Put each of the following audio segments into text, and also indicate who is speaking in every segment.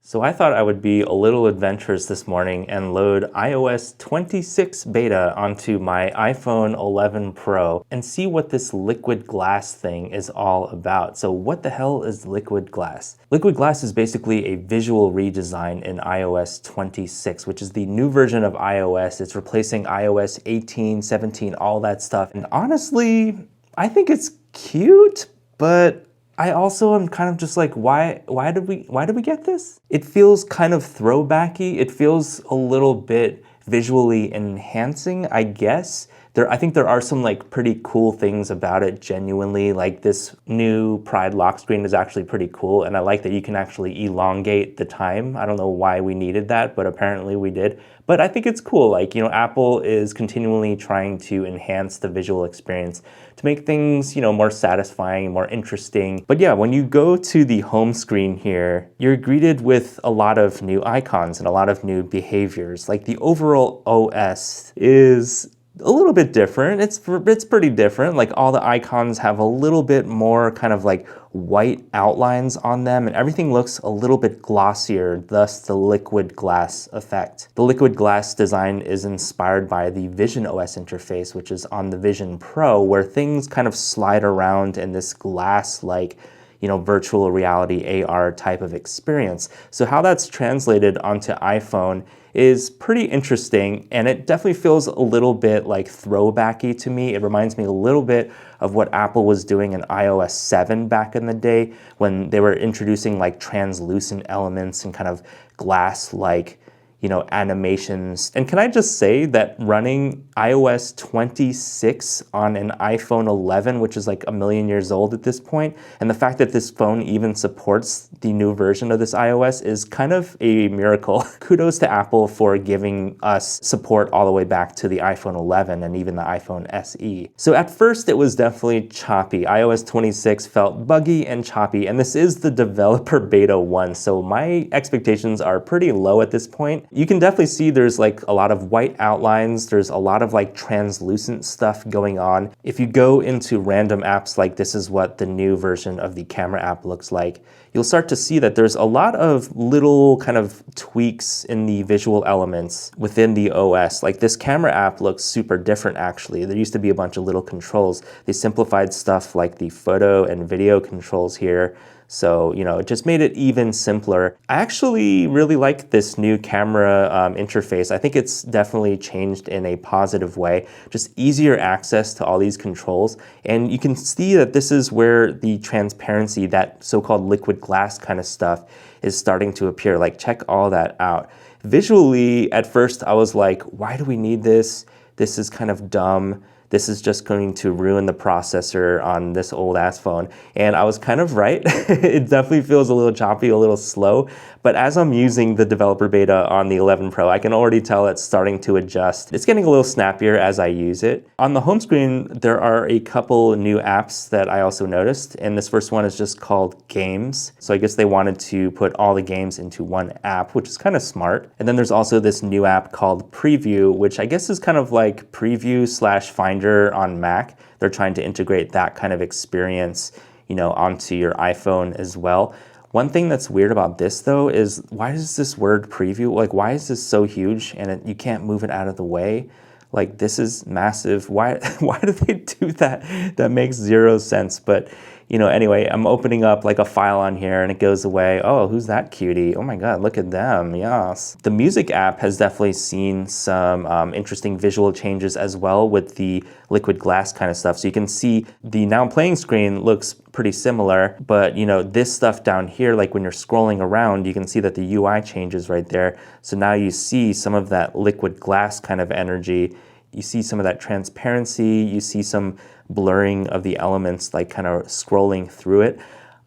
Speaker 1: So I thought I would be a little adventurous this morning and load iOS 26 beta onto my iPhone 11 Pro and see what this liquid glass thing is all about. So what the hell is liquid glass? Liquid glass is basically a visual redesign in iOS 26, which is the new version of iOS. It's replacing iOS 18, 17, all that stuff. And honestly, I think it's cute, but I also am kind of just like, why did we get this? It feels kind of throwbacky. It feels a little bit visually enhancing, I guess. I think there are some like pretty cool things about it genuinely. Like this new Pride lock screen is actually pretty cool, and I like that you can actually elongate the time. I don't know why we needed that, but apparently we did. But I think it's cool. Like, you know, Apple is continually trying to enhance the visual experience to make things, you know, more satisfying, more interesting. But yeah, when you go to the home screen here, you're greeted with a lot of new icons and a lot of new behaviors. Like the overall OS is a little bit different. It's pretty different. Like all the icons have a little bit more kind of like white outlines on them, and everything looks a little bit glossier, thus the liquid glass effect. The liquid glass design is inspired by the visionOS interface, which is on the Vision Pro, where things kind of slide around in this glass-like, you know, virtual reality AR type of experience. So how that's translated onto iPhone is pretty interesting, and it definitely feels a little bit like throwbacky to me. It reminds me a little bit of what Apple was doing in iOS 7 back in the day when they were introducing like translucent elements and kind of glass-like, you know, animations. And can I just say that running iOS 26 on an iPhone 11, which is like a million years old at this point, and the fact that this phone even supports the new version of this iOS is kind of a miracle. Kudos to Apple for giving us support all the way back to the iPhone 11 and even the iPhone SE. So at first it was definitely choppy. iOS 26 felt buggy and choppy, and this is the developer beta 1, so my expectations are pretty low at this point. You can definitely see there's like a lot of white outlines. There's a lot of like translucent stuff going on. If you go into random apps, like this is what the new version of the camera app looks like, you'll start to see that there's a lot of little kind of tweaks in the visual elements within the OS. Like this camera app looks super different actually. There used to be a bunch of little controls. They simplified stuff like the photo and video controls here. So, you know, it just made it even simpler. I actually really like this new camera interface. I think it's definitely changed in a positive way. Just easier access to all these controls. And you can see that this is where the transparency, that so-called liquid glass kind of stuff, is starting to appear. Like, check all that out. Visually, at first, I was like, why do we need this? This is kind of dumb. This is just going to ruin the processor on this old ass phone. And I was kind of right. It definitely feels a little choppy, a little slow. But as I'm using the developer beta on the 11 Pro, I can already tell it's starting to adjust. It's getting a little snappier as I use it. On the home screen, there are a couple new apps that I also noticed. And this first one is just called Games. So I guess they wanted to put all the games into one app, which is kind of smart. And then there's also this new app called Preview, which I guess is kind of like Preview/Finder on Mac. They're trying to integrate that kind of experience, you know, onto your iPhone as well. One thing that's weird about this though is, why does this word preview, like why is this so huge and you can't move it out of the way? Like this is massive. Why do they do that? That makes zero sense. But you know, anyway, I'm opening up like a file on here and it goes away. Oh, who's that cutie? Oh my God, look at them, yes. The music app has definitely seen some interesting visual changes as well with the liquid glass kind of stuff. So you can see the now playing screen looks pretty similar, but you know, this stuff down here, like when you're scrolling around, you can see that the UI changes right there. So now you see some of that liquid glass kind of energy. You see some of that transparency, you see some blurring of the elements, like kind of scrolling through it.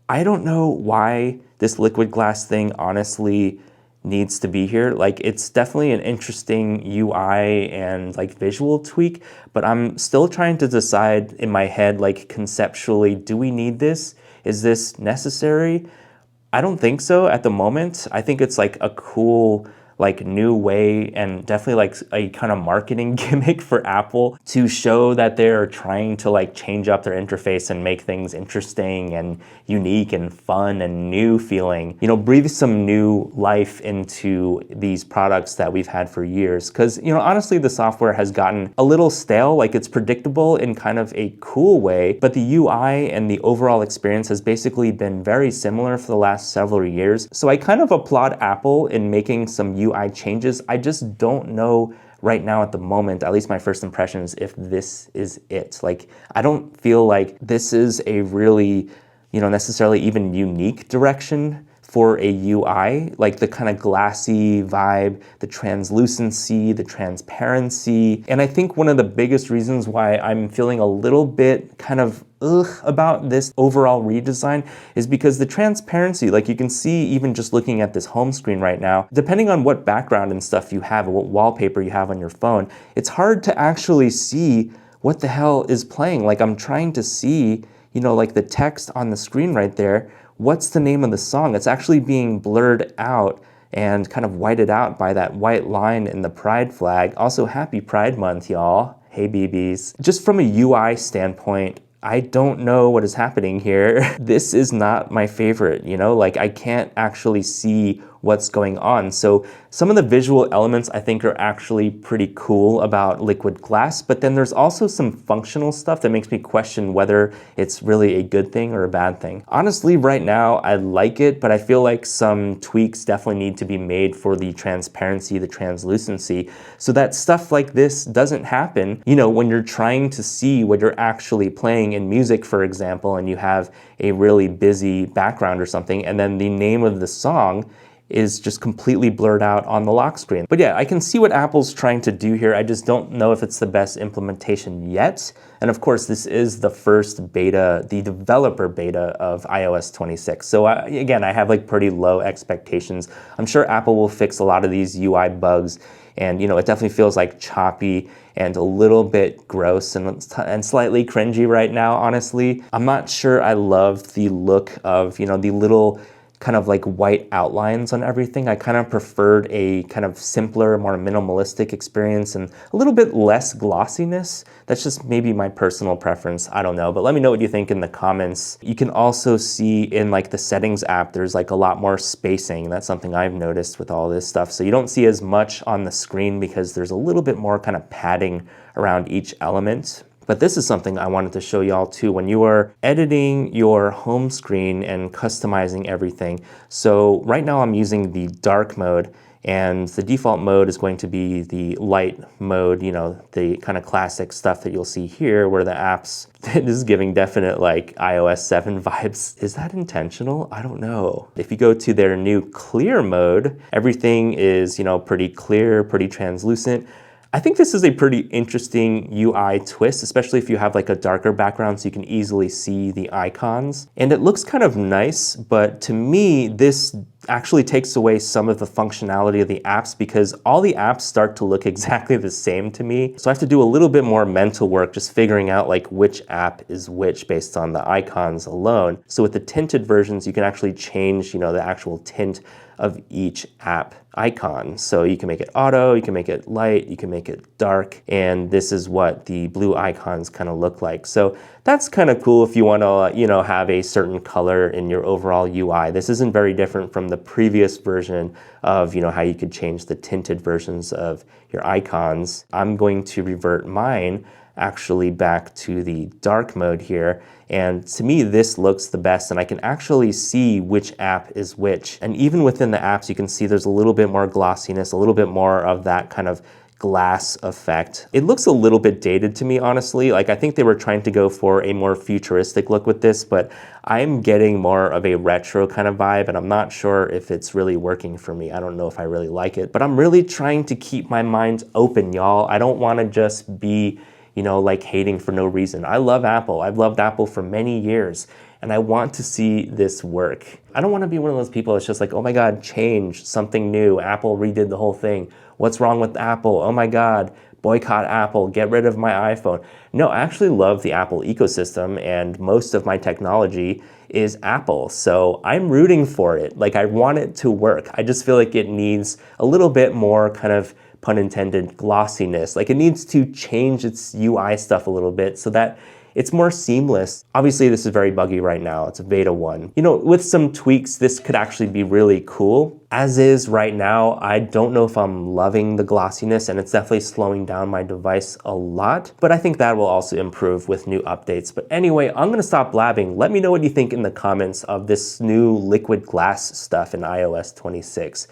Speaker 1: I don't know why this liquid glass thing honestly needs to be here. Like it's definitely an interesting UI and like visual tweak, but I'm still trying to decide in my head, like conceptually, do we need this? Is this necessary? I don't think so at the moment. I think it's like a cool like new way and definitely like a kind of marketing gimmick for Apple to show that they're trying to like change up their interface and make things interesting and unique and fun and new feeling. You know, breathe some new life into these products that we've had for years. Because, you know, honestly, the software has gotten a little stale, like it's predictable in kind of a cool way, but the UI and the overall experience has basically been very similar for the last several years. So I kind of applaud Apple in making some UI changes. I just don't know right now at the moment, at least my first impression is if this is it. Like, I don't feel like this is a really, you know, necessarily even unique direction for a UI, like the kind of glassy vibe, the translucency, the transparency. And I think one of the biggest reasons why I'm feeling a little bit kind of about this overall redesign is because the transparency, like you can see even just looking at this home screen right now, depending on what background and stuff you have, what wallpaper you have on your phone, it's hard to actually see what the hell is playing. Like I'm trying to see, you know, like the text on the screen right there, what's the name of the song? It's actually being blurred out and kind of whited out by that white line in the pride flag. Also, happy Pride Month, y'all. Hey, BBs. Just from a UI standpoint, I don't know what is happening here. This is not my favorite, you know? Like I can't actually see what's going on. So some of the visual elements I think are actually pretty cool about liquid glass, but then there's also some functional stuff that makes me question whether it's really a good thing or a bad thing. Honestly, right now, I like it, but I feel like some tweaks definitely need to be made for the transparency, the translucency, so that stuff like this doesn't happen, you know, when you're trying to see what you're actually playing in music, for example, and you have a really busy background or something, and then the name of the song is just completely blurred out on the lock screen. But yeah, I can see what Apple's trying to do here. I just don't know if it's the best implementation yet. And of course, this is the first beta, the developer beta of iOS 26. So again, I have like pretty low expectations. I'm sure Apple will fix a lot of these UI bugs. And you know, it definitely feels like choppy and a little bit gross and slightly cringy right now, honestly. I'm not sure I love the look of, you know, the little kind of like white outlines on everything. I kind of preferred a kind of simpler, more minimalistic experience and a little bit less glossiness. That's just maybe my personal preference. I don't know, but let me know what you think in the comments. You can also see in like the settings app, there's like a lot more spacing. That's something I've noticed with all this stuff. So you don't see as much on the screen because there's a little bit more kind of padding around each element. But this is something I wanted to show y'all too when you are editing your home screen and customizing everything. So right now I'm using the dark mode, and the default mode is going to be the light mode, you know, the kind of classic stuff that you'll see here where the apps, this is giving definite like iOS 7 vibes. Is that intentional? I don't know. If you go to their new clear mode, everything is, you know, pretty clear, pretty translucent. I think this is a pretty interesting UI twist, especially if you have like a darker background so you can easily see the icons. And it looks kind of nice, but to me, this actually takes away some of the functionality of the apps because all the apps start to look exactly the same to me. So I have to do a little bit more mental work just figuring out like which app is which based on the icons alone. So with the tinted versions, you can actually change, you know, the actual tint of each app icon. So you can make it auto, you can make it light, you can make it dark, and this is what the blue icons kind of look like. So that's kind of cool if you want to, you know, have a certain color in your overall UI. This isn't very different from the previous version of, you know, how you could change the tinted versions of your icons. I'm going to revert mine actually back to the dark mode here. And to me, this looks the best, and I can actually see which app is which. And even within the apps, you can see there's a little bit more glossiness, a little bit more of that kind of glass effect. It looks a little bit dated to me, honestly. Like I think they were trying to go for a more futuristic look with this, but I'm getting more of a retro kind of vibe, and I'm not sure if it's really working for me. I don't know if I really like it, but I'm really trying to keep my mind open, y'all. I don't want to just be, you know, like hating for no reason. I love Apple. I've loved Apple for many years, and I want to see this work. I don't want to be one of those people that's just like, oh my God, change, something new. Apple redid the whole thing. What's wrong with Apple? Oh my God, boycott Apple, get rid of my iPhone. No, I actually love the Apple ecosystem, and most of my technology is Apple. So I'm rooting for it. Like, I want it to work. I just feel like it needs a little bit more kind of, pun intended, glossiness. Like, it needs to change its UI stuff a little bit so that it's more seamless. Obviously, this is very buggy right now. It's a beta 1. You know, with some tweaks, this could actually be really cool. As is right now, I don't know if I'm loving the glossiness, and it's definitely slowing down my device a lot, but I think that will also improve with new updates. But anyway, I'm gonna stop blabbing. Let me know what you think in the comments of this new liquid glass stuff in iOS 26.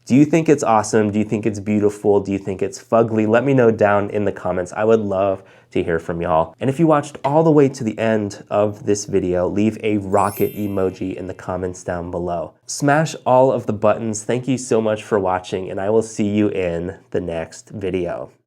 Speaker 1: Do you think it's awesome? Do you think it's beautiful? Do you think it's fugly? Let me know down in the comments. I would love to hear from y'all. And if you watched all the way to the end of this video, leave a rocket emoji in the comments down below. Smash all of the buttons. Thank you so much for watching, and I will see you in the next video.